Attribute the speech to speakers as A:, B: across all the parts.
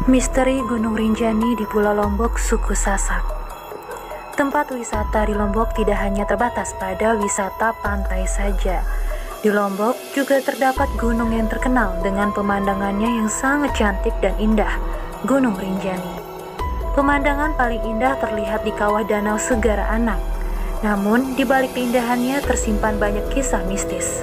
A: Misteri Gunung Rinjani di Pulau Lombok, suku Sasak. Tempat wisata di Lombok tidak hanya terbatas pada wisata pantai saja. Di Lombok juga terdapat gunung yang terkenal dengan pemandangannya yang sangat cantik dan indah, Gunung Rinjani. Pemandangan paling indah terlihat di kawah Danau Segara Anak. Namun, di balik keindahannya tersimpan banyak kisah mistis.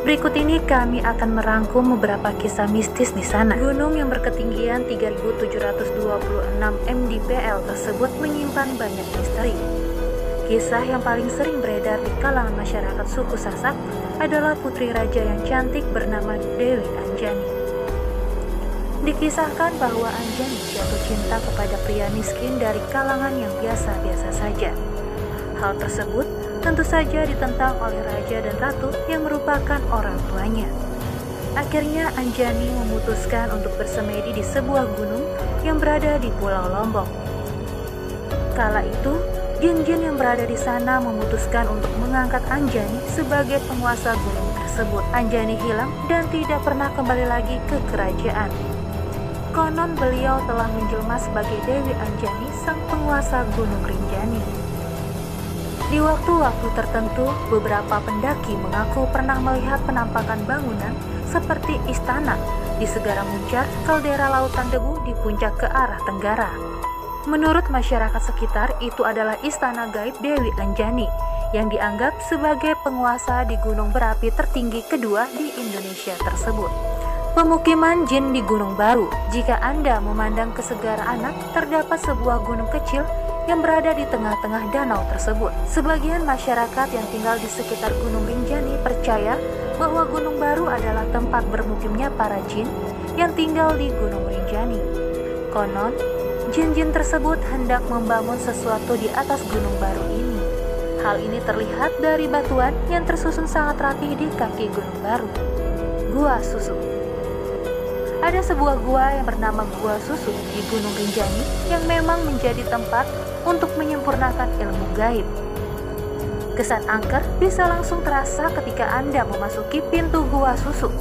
A: Berikut ini kami akan merangkum beberapa kisah mistis di sana. Gunung yang berketinggian 3.726 mdpl tersebut menyimpan banyak misteri. Kisah yang paling sering beredar di kalangan masyarakat suku Sasak adalah putri raja yang cantik bernama Dewi Anjani. Dikisahkan bahwa Anjani jatuh cinta kepada pria miskin dari kalangan yang biasa-biasa saja. Hal tersebut tentu saja ditentang oleh raja dan ratu yang merupakan orang tuanya. Akhirnya Anjani memutuskan untuk bersemedi di sebuah gunung yang berada di Pulau Lombok. Kala itu, jin-jin yang berada di sana memutuskan untuk mengangkat Anjani sebagai penguasa gunung tersebut. Anjani hilang dan tidak pernah kembali lagi ke kerajaan. Konon beliau telah menjelma sebagai Dewi Anjani, sang penguasa Gunung Rinjani. Di waktu-waktu tertentu, beberapa pendaki mengaku pernah melihat penampakan bangunan seperti istana di Segara Muncar, kaldera lautan debu di puncak ke arah tenggara. Menurut masyarakat sekitar, itu adalah istana gaib Dewi Anjani yang dianggap sebagai penguasa di gunung berapi tertinggi kedua di Indonesia tersebut. Pemukiman jin di Gunung Baru. Jika Anda memandang ke Segara Anak, terdapat sebuah gunung kecil yang berada di tengah-tengah danau tersebut. Sebagian masyarakat yang tinggal di sekitar Gunung Rinjani percaya bahwa Gunung Baru adalah tempat bermukimnya para jin yang tinggal di Gunung Rinjani. Konon, jin-jin tersebut hendak membangun sesuatu di atas Gunung Baru ini. Hal ini terlihat dari batuan yang tersusun sangat rapih di kaki Gunung Baru. Gua Susu. Ada sebuah gua yang bernama Gua Susu di Gunung Rinjani yang memang menjadi tempat untuk menyempurnakan ilmu gaib. Kesan angker bisa langsung terasa ketika Anda memasuki pintu Gua Susu.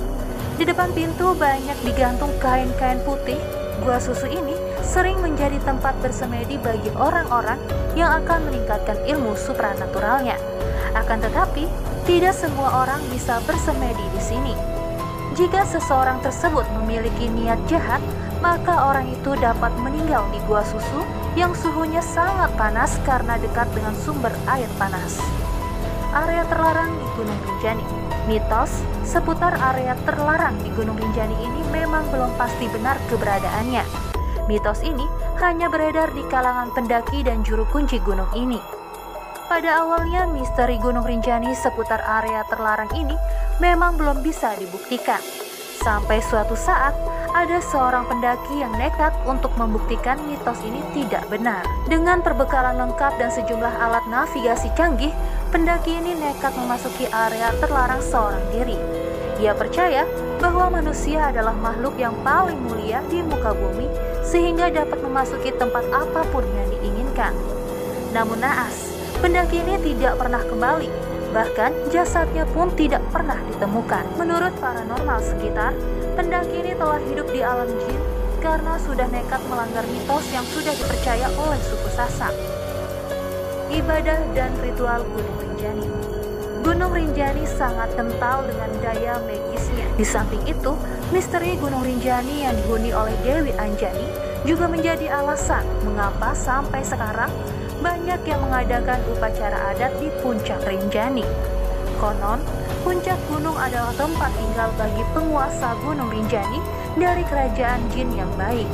A: Di depan pintu banyak digantung kain-kain putih. Gua Susu ini sering menjadi tempat bersemedi bagi orang-orang yang akan meningkatkan ilmu supranaturalnya. Akan tetapi, tidak semua orang bisa bersemedi di sini. Jika seseorang tersebut memiliki niat jahat, maka orang itu dapat meninggal di Gua Susu yang suhunya sangat panas karena dekat dengan sumber air panas. Area terlarang di Gunung Rinjani. Mitos seputar area terlarang di Gunung Rinjani ini memang belum pasti benar keberadaannya. Mitos ini hanya beredar di kalangan pendaki dan juru kunci gunung ini. Pada awalnya, misteri Gunung Rinjani seputar area terlarang ini memang belum bisa dibuktikan. Sampai suatu saat, ada seorang pendaki yang nekat untuk membuktikan mitos ini tidak benar. Dengan perbekalan lengkap dan sejumlah alat navigasi canggih, pendaki ini nekat memasuki area terlarang seorang diri. Ia percaya bahwa manusia adalah makhluk yang paling mulia di muka bumi, sehingga dapat memasuki tempat apapun yang diinginkan. Namun naas, pendaki ini tidak pernah kembali, bahkan jasadnya pun tidak pernah ditemukan. Menurut paranormal sekitar, pendaki ini telah hidup di alam jin karena sudah nekat melanggar mitos yang sudah dipercaya oleh suku Sasak. Ibadah dan ritual Gunung Rinjani. Gunung Rinjani sangat kental dengan daya magisnya. Di samping itu, misteri Gunung Rinjani yang dihuni oleh Dewi Anjani juga menjadi alasan mengapa sampai sekarang banyak yang mengadakan upacara adat di puncak Rinjani. Konon, puncak gunung adalah tempat tinggal bagi penguasa Gunung Rinjani dari kerajaan jin yang baik.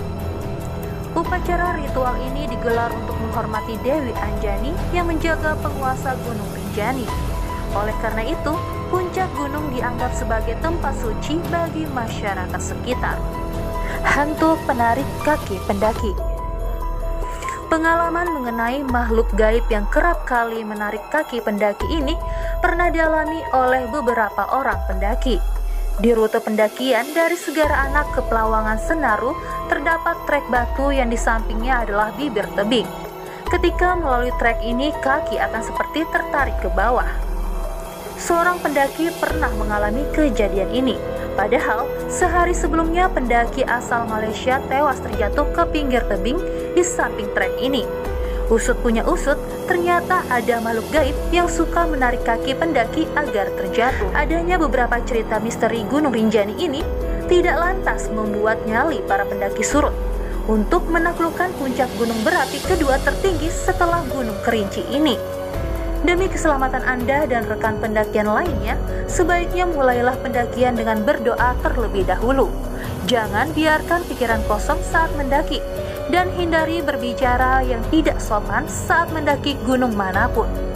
A: Upacara ritual ini digelar untuk menghormati Dewi Anjani yang menjaga penguasa Gunung Rinjani. Oleh karena itu, puncak gunung dianggap sebagai tempat suci bagi masyarakat sekitar. Hantu penarik kaki pendaki. Pengalaman mengenai makhluk gaib yang kerap kali menarik kaki pendaki ini pernah dialami oleh beberapa orang pendaki. Di rute pendakian dari Segara Anak ke Pelawangan Senaru, terdapat trek batu yang di sampingnya adalah bibir tebing. Ketika melalui trek ini, kaki akan seperti tertarik ke bawah. Seorang pendaki pernah mengalami kejadian ini. Padahal, sehari sebelumnya pendaki asal Malaysia tewas terjatuh ke pinggir tebing di samping trek ini. Usut punya usut, ternyata ada makhluk gaib yang suka menarik kaki pendaki agar terjatuh. Adanya beberapa cerita misteri Gunung Rinjani ini tidak lantas membuat nyali para pendaki surut untuk menaklukkan puncak gunung berapi kedua tertinggi setelah Gunung Kerinci ini. Demi keselamatan Anda dan rekan pendakian lainnya, sebaiknya mulailah pendakian dengan berdoa terlebih dahulu. Jangan biarkan pikiran kosong saat mendaki, dan hindari berbicara yang tidak sopan saat mendaki gunung manapun.